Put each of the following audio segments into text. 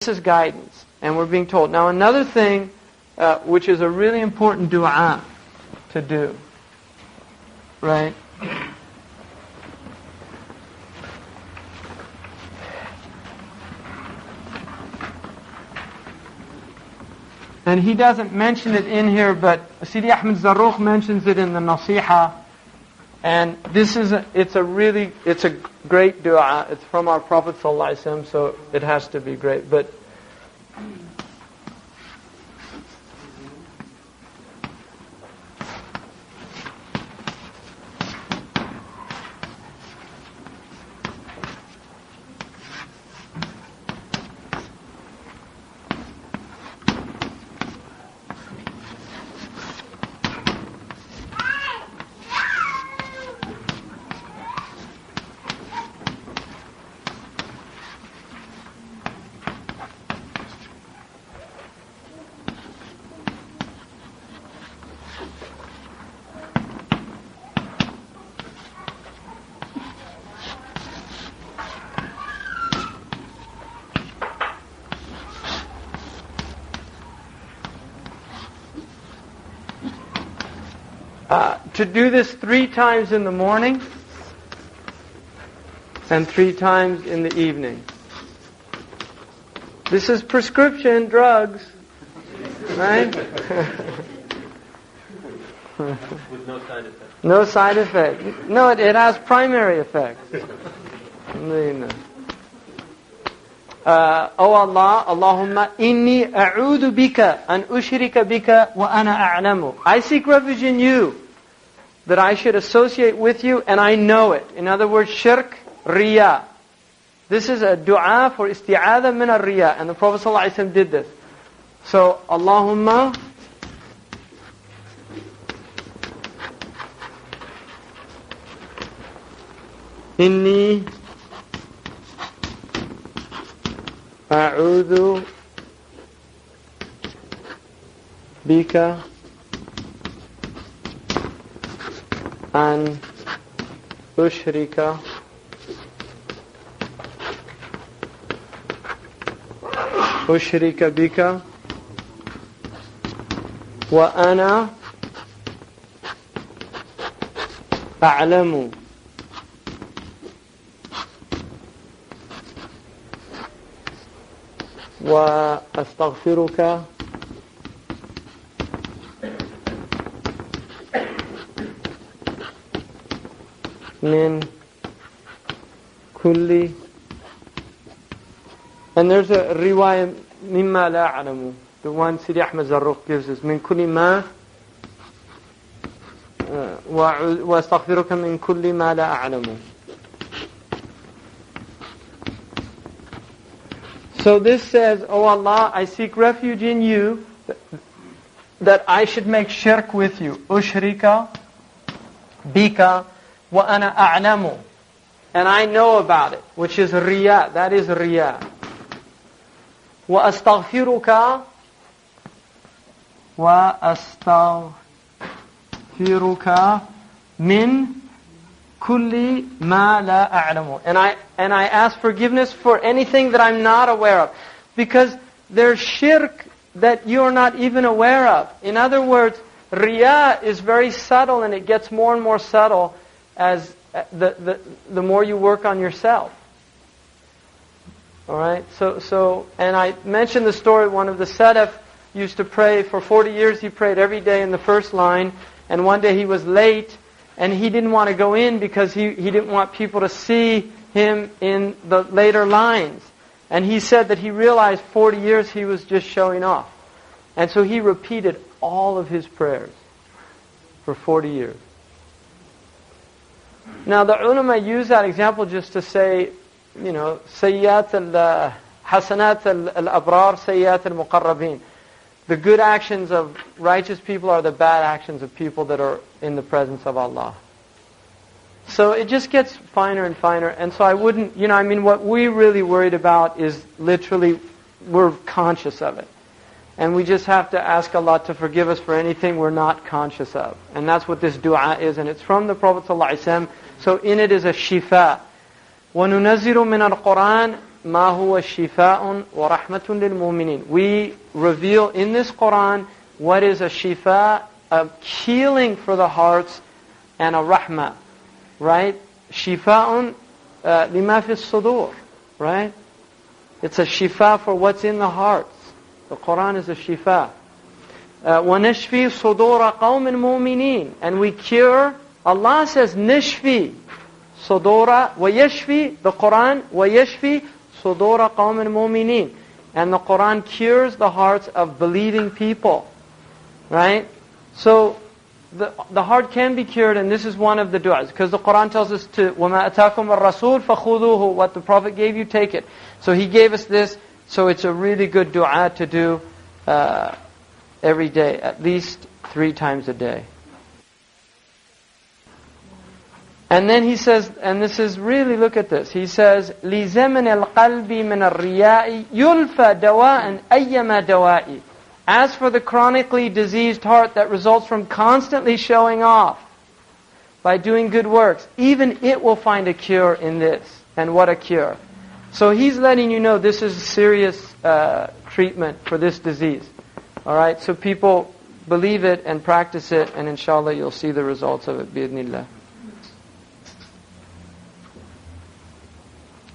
is guidance. And we're being told. Now another thing, which is a really important dua to do, right? And he doesn't mention it in here, but Sidi Ahmed Zarruq mentions it in the Nasiha. And this is it's a great dua. It's from our Prophet ﷺ, so it has to be great. But to do this 3 times in the morning and 3 times in the evening. This is prescription drugs, right? With no side effect. No side effect. No, it has primary effects. Oh Allah, Allahumma inni a'udhu bika an ushrika bika wa ana a'lamu. I seek refuge in you, that I should associate with you and I know it. In other words, shirk, riya. This is a dua for isti'adha min al-riya. And the Prophet ﷺ did this. So, Allahumma inni a'udhu bika an ushrika bika wa ana a'lamu. Wa astaghfiruka min kulli. And there's a riwayah mimma la a'lamu. The one Sidi Ahmed Zarruq gives us min kulli ma wa astaghfiruka min kulli ma la a'lamu. So this says, oh Allah, I seek refuge in you that I should make shirk with you. Ushrika bika wa ana a'lamu. And I know about it, which is riya. That is riya. Wa astaghfiruka min kulli ma la a'lamu. And I ask forgiveness for anything that I'm not aware of. Because there's shirk that you're not even aware of. In other words, riya is very subtle and it gets more and more subtle as the more you work on yourself. Alright? So, and I mentioned the story, one of the Salaf used to pray for 40 years, he prayed every day in the first line, and one day he was late, and he didn't want to go in because he didn't want people to see him in the later lines. And he said that he realized 40 years he was just showing off. And so he repeated all of his prayers for 40 years. Now the ulama use that example just to say, you know, sayyat hasanat al-abrar, sayyat al-muqarrabin. The good actions of righteous people are the bad actions of people that are in the presence of Allah. So it just gets finer and finer. And so I wouldn't, you know, I mean, what we really worried about is literally, we're conscious of it. And we just have to ask Allah to forgive us for anything we're not conscious of. And that's what this dua is. And it's from the Prophet ﷺ. So in it is a shifa. وَنُنَزِّلُ مِنَ الْقُرْآنِ مَا هُوَ شِفَاءٌ وَرَحْمَةٌ لِلْمُؤْمِنِينَ. We reveal in this Quran what is a shifa, a healing for the hearts, and a rahmah. Right? Shifa'un lima fi sudur. Right? It's a shifa for what's in the hearts. The Quran is a shifa. وَنَشْفِي صُدُورَ قَوْمٍ مُؤْمِنِينَ. And we cure, Allah says, nashfi صُدُورَ وَيَشْفِي, the Quran, وَيَشْفِي صُدُورَ قَوْمٍ مُؤْمِنِينَ. And the Quran cures the hearts of believing people. Right? So, the heart can be cured, and this is one of the du'as. Because the Quran tells us to, وَمَا أَتَاكُمْ الرَّسُولُ فَخُذُوهُ. What the Prophet gave you, take it. So he gave us this, so it's a really good du'a to do every day, at least 3 times a day. And then he says, and this is really, look at this. He says, لِزَمَنِ الْقَلْبِ مِنَ الرِّيَاءِ يُلْفَى دَوَاءً أَيَّمَا دَوَاءِ. As for the chronically diseased heart that results from constantly showing off by doing good works, even it will find a cure in this. And what a cure. So he's letting you know this is serious treatment for this disease. Alright, so people believe it and practice it, and inshallah you'll see the results of it, bi'idhnillah.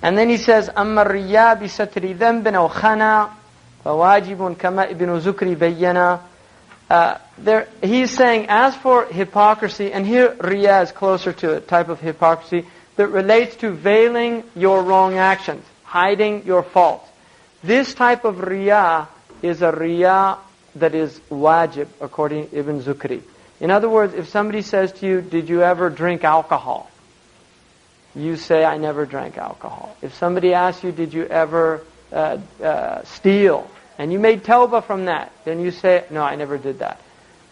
And then he says, أَمَّا الرِّيَّا بِسَتْرِ ذَنْبٍ أَوْ خَنَا فَوَاجِبٌ كَمَا إِبْنُ زُكْرِ بَيَّنَا. He's saying, as for hypocrisy, and here riya is closer to a type of hypocrisy that relates to veiling your wrong actions, hiding your faults. This type of riya is a riya that is wajib, according to Ibn Zukri. In other words, if somebody says to you, did you ever drink alcohol? You say, I never drank alcohol. If somebody asks you, did you ever steal? And you made tawbah from that. Then you say, no, I never did that.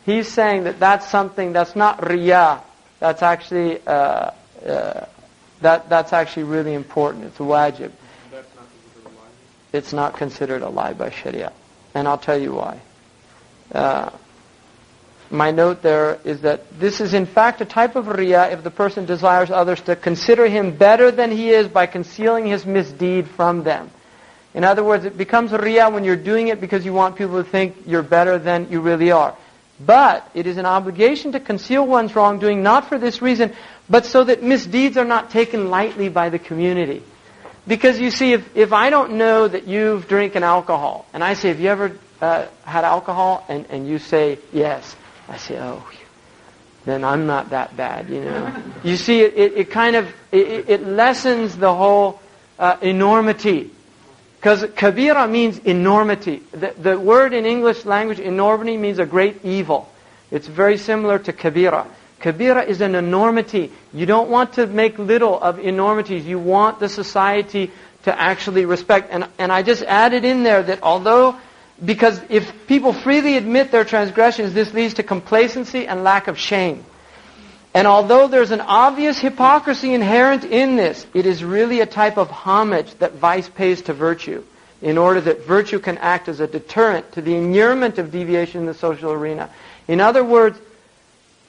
He's saying that that's something that's not riya. That's actually that's actually really important. It's wajib. It's not considered a lie by Sharia. And I'll tell you why. My note there is that this is in fact a type of riya if the person desires others to consider him better than he is by concealing his misdeed from them. In other words, it becomes a riya when you're doing it because you want people to think you're better than you really are. But it is an obligation to conceal one's wrongdoing, not for this reason, but so that misdeeds are not taken lightly by the community. Because you see, if I don't know that you've drinking alcohol, and I say, have you ever had alcohol? And you say, yes. I say, oh, then I'm not that bad, you know. You see, it kind of, it lessens the whole enormity. Because kabira means enormity. The word in English language, enormity, means a great evil. It's very similar to kabira. Kabira is an enormity. You don't want to make little of enormities. You want the society to actually respect. And I just added in there that although, because if people freely admit their transgressions, this leads to complacency and lack of shame. And although there's an obvious hypocrisy inherent in this, it is really a type of homage that vice pays to virtue, in order that virtue can act as a deterrent to the inurement of deviation in the social arena. In other words,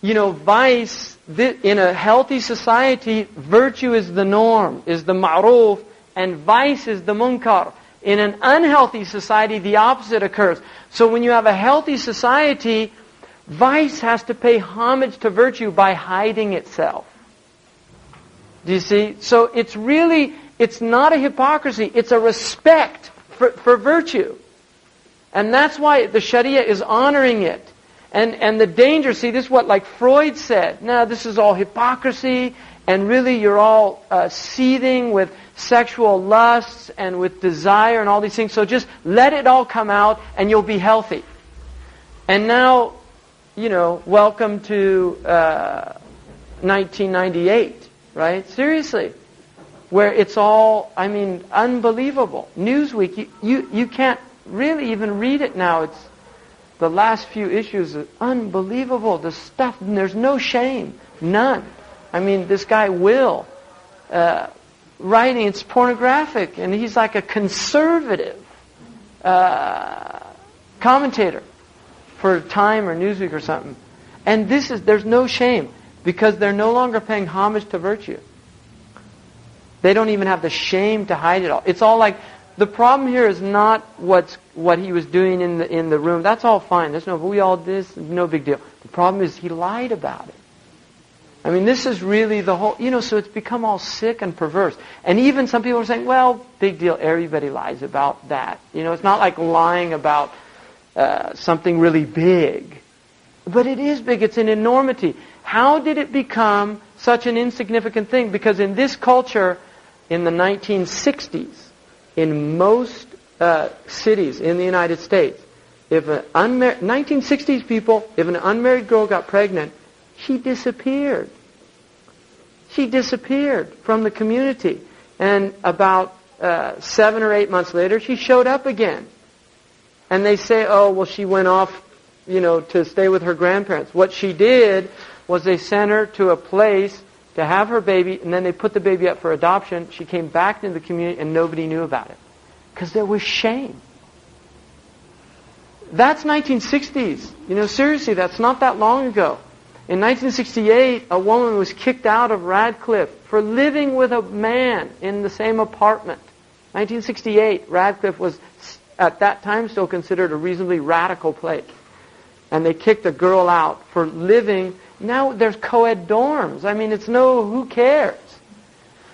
you know, vice, in a healthy society, virtue is the norm, is the ma'ruf, and vice is the munkar. In an unhealthy society, the opposite occurs. So when you have a healthy society, vice has to pay homage to virtue by hiding itself. Do you see? So it's really, it's not a hypocrisy, it's a respect for virtue. And that's why the Sharia is honoring it. And the danger, see, this is what like Freud said. No, this is all hypocrisy, and really you're all seething with sexual lusts and with desire and all these things. So just let it all come out and you'll be healthy. And now, you know, welcome to 1998, right? Seriously. Where it's all, I mean, unbelievable. Newsweek, you can't really even read it now. It's the last few issues are unbelievable. The stuff, and there's no shame. None. I mean, this guy Will, writing, it's pornographic, and he's like a conservative commentator for Time or Newsweek or something. And there's no shame, because they're no longer paying homage to virtue. They don't even have the shame to hide it all. It's all like, the problem here is not what he was doing in the room. That's all fine. There's we all this, no big deal. The problem is he lied about it. I mean, this is really the whole, so it's become all sick and perverse. And even some people are saying, well, big deal, everybody lies about that. It's not like lying about something really big. But it is big, it's an enormity. How did it become such an insignificant thing? Because in this culture, in the 1960s, in most cities in the United States, if an 1960s people, if an unmarried girl got pregnant, she disappeared. She disappeared from the community. And about 7 or 8 months later, she showed up again. And they say, oh, well, she went off, to stay with her grandparents. What she did was they sent her to a place to have her baby, and then they put the baby up for adoption. She came back into the community, and nobody knew about it. Because there was shame. That's 1960s. Seriously, that's not that long ago. In 1968, a woman was kicked out of Radcliffe for living with a man in the same apartment. 1968, Radcliffe was, at that time, still considered a reasonably radical place. And they kicked a girl out for living. Now there's co-ed dorms. I mean, who cares?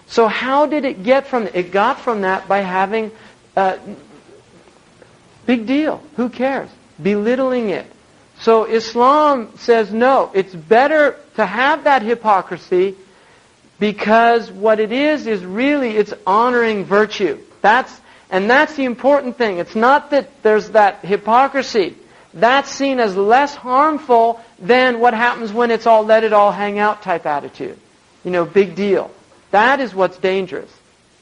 So how did it get from that? It got from that by having, big deal. Who cares? Belittling it. So Islam says, no, it's better to have that hypocrisy, because what it is really, it's honoring virtue. That's the important thing. It's not that there's that hypocrisy. That's seen as less harmful than what happens when it's all let it all hang out type attitude. Big deal. That is what's dangerous,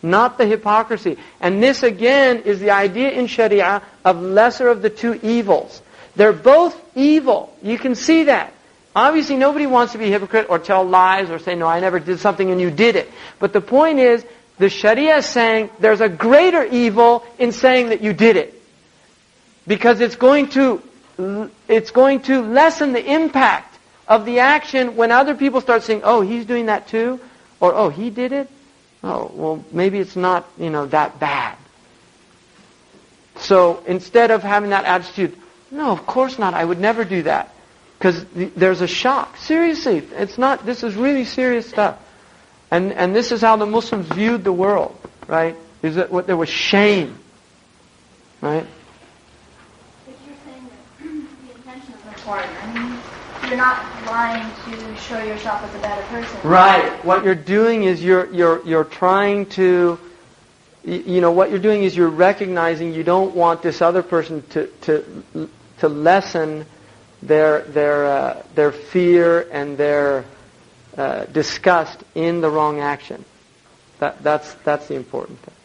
not the hypocrisy. And this again is the idea in Sharia of lesser of the two evils. They're both evil. You can see that. Obviously nobody wants to be a hypocrite or tell lies or say, no, I never did something and you did it. But the point is, the Sharia is saying there's a greater evil in saying that you did it. Because it's going to lessen the impact of the action when other people start saying, oh, he's doing that too? Or, oh, he did it? Oh, well, maybe it's not, that bad. So instead of having that attitude, no, of course not, I would never do that. Because there's a shock. Seriously, this is really serious stuff. And this is how the Muslims viewed the world, right? Is that there was shame, right? But you're saying that the intention is important. I mean, you're not lying to show yourself as a better person. Right. What you're doing is you're trying to, what you're doing is you're recognizing you don't want this other person to lessen their fear and their disgust in the wrong action. That's the important thing.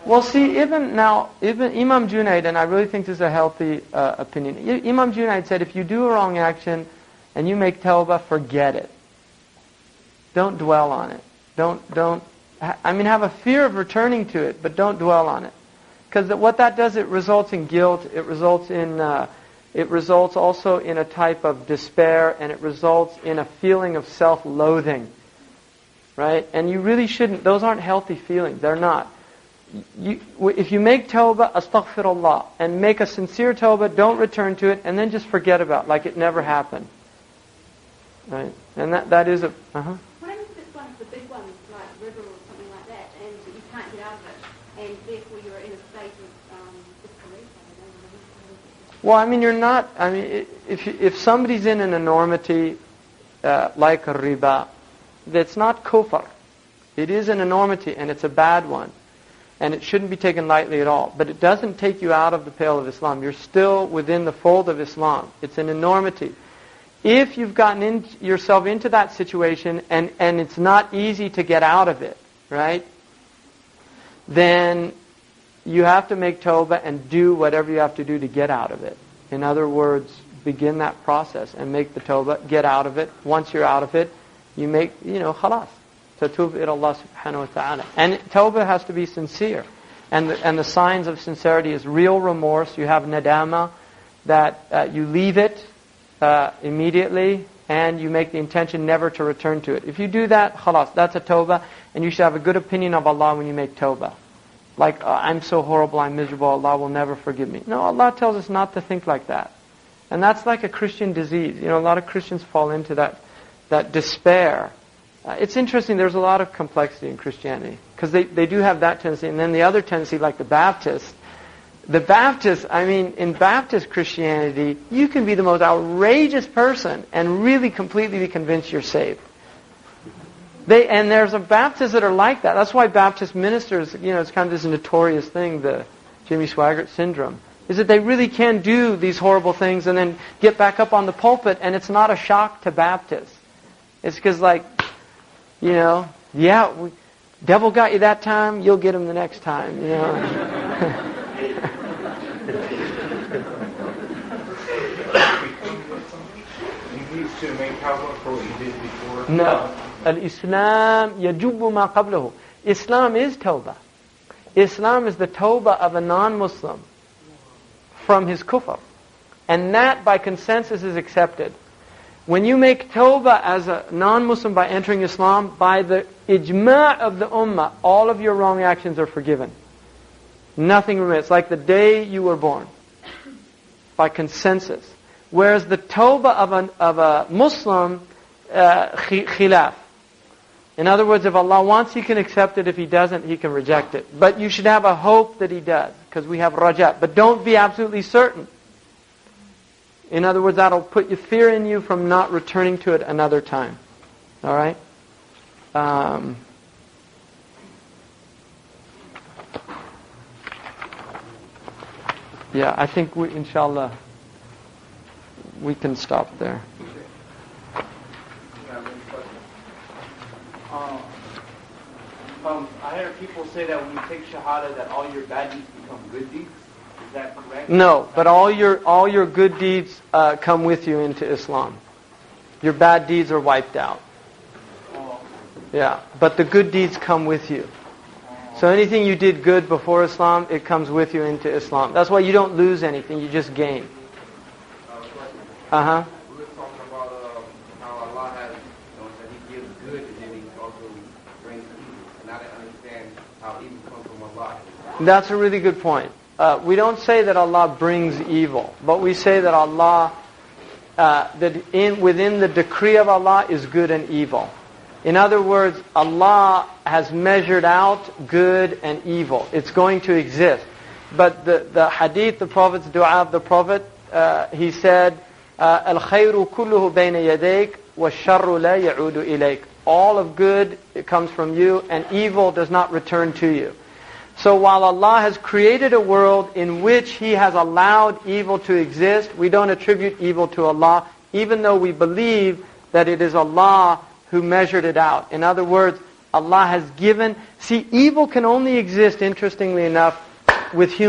Well, see, even Imam Junaid, and I really think this is a healthy opinion, Imam Junaid said, if you do a wrong action and you make tawbah, forget it. Don't dwell on it. Have a fear of returning to it, but don't dwell on it. Because what that does, it results in guilt, it results also in a type of despair, and it results in a feeling of self-loathing. Right? And you really shouldn't, those aren't healthy feelings, they're not. If you make tawbah, astaghfirullah, and make a sincere tawbah, don't return to it, and then just forget about it, like it never happened. Right? And that is a... What if it's one of the big ones, like river or something like that, and you can't get out of it, and therefore you're in a state of disbelief? Well, if somebody's in an enormity like a riba, that's not kufr. It is an enormity, and it's a bad one. And it shouldn't be taken lightly at all. But it doesn't take you out of the pale of Islam. You're still within the fold of Islam. It's an enormity. If you've gotten yourself into that situation and it's not easy to get out of it, right? Then you have to make tawbah and do whatever you have to do to get out of it. In other words, begin that process and make the tawbah, get out of it. Once you're out of it, you make, khalas. Tatub ila Allah subhanahu wa ta'ala. And tawbah has to be sincere. And the signs of sincerity is real remorse. You have nadama, that you leave it immediately, and you make the intention never to return to it. If you do that, khalas, that's a tawbah, and you should have a good opinion of Allah when you make tawbah. Like, I'm so horrible, I'm miserable, Allah will never forgive me. No, Allah tells us not to think like that. And that's like a Christian disease. A lot of Christians fall into that despair. It's interesting, there's a lot of complexity in Christianity, because they do have that tendency, and then the other tendency, like the Baptists, in Baptist Christianity, you can be the most outrageous person and really completely be convinced you're saved. And there's a Baptists that are like that. That's why Baptist ministers, it's kind of this notorious thing, the Jimmy Swaggart syndrome, is that they really can do these horrible things and then get back up on the pulpit, and it's not a shock to Baptists. It's because devil got you that time, you'll get him the next time, To make tawbah for what you did before? No. Al-Islam yajubu ma qablahu. Islam is tawbah. Islam is the tawbah of a non-Muslim from his kufr. And that by consensus is accepted. When you make tawbah as a non-Muslim by entering Islam, by the ijma' of the ummah, all of your wrong actions are forgiven. Nothing remains. It's like the day you were born. By consensus. Whereas the tawbah of a Muslim, khilaf. In other words, if Allah wants, He can accept it. If He doesn't, He can reject it. But you should have a hope that He does, because we have raja. But don't be absolutely certain. In other words, that'll put fear in you from not returning to it another time. All right? I think inshallah, we can stop there. I heard people say that when you take shahada that all your bad deeds become good deeds. Is that correct? No, but all your good deeds come with you into Islam. Your bad deeds are wiped out. Yeah, but the good deeds come with you. So anything you did good before Islam, it comes with you into Islam. That's why you don't lose anything, you just gain. Uh-huh. We were talking about how Allah has, that He gives good and then He also brings evil. And I didn't understand how evil comes from Allah. That's a really good point. We don't say that Allah brings evil, but we say that Allah, within the decree of Allah is good and evil. In other words, Allah has measured out good and evil. It's going to exist. But the hadith, the Prophet's dua of the Prophet, he said, الخير كله بين يديك والشر لا يعود إليك. All of good, it comes from you, and evil does not return to you. So while Allah has created a world in which He has allowed evil to exist, we don't attribute evil to Allah, even though we believe that it is Allah who measured it out. In other words, Allah has given... See, evil can only exist, interestingly enough, with human